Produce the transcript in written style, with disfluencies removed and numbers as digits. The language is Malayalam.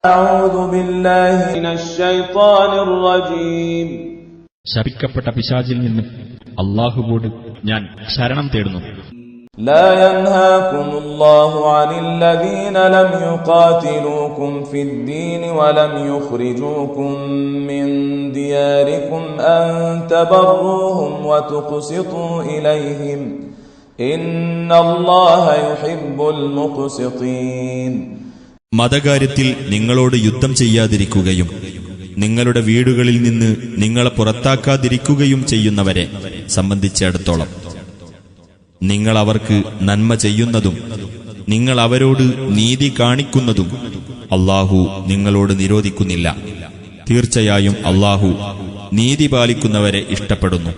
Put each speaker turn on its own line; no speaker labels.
അഊദു ബില്ലാഹി മിനശ് ശൈത്വാനിർ റജീം.
ശപിക്കപ്പെട്ട പിശാചിൽ നിന്ന് അല്ലാഹുവോട് ഞാൻ ശരണം തേടുന്നു.
ലാ യൻഹാകുമുല്ലാഹു അനിൽ ലദീന ലം യുഖാതിലൂകും ഫിദ്ദീനി വലം യുഖ്രിജൂകും മിൻ ദിയാരികും അൻ തബറൂഹും വതുഖ്സിതൂ ഇലൈഹിം ഇന്നല്ലാഹ യുഹിബ്ബുൽ മുഖ്സിതീൻ.
മതകാര്യത്തിൽ നിങ്ങളോട് യുദ്ധം ചെയ്യാതിരിക്കുകയും നിങ്ങളുടെ വീടുകളിൽ നിന്ന് നിങ്ങളെ പുറത്താക്കാതിരിക്കുകയും ചെയ്യുന്നവരെ സംബന്ധിച്ചിടത്തോളം നിങ്ങൾ അവർക്ക് നന്മ ചെയ്യുന്നതും നിങ്ങൾ അവരോട് നീതി കാണിക്കുന്നതും അല്ലാഹു നിങ്ങളോട് നിരോധിക്കുന്നില്ല. തീർച്ചയായും അല്ലാഹു നീതി പാലിക്കുന്നവരെ ഇഷ്ടപ്പെടുന്നു.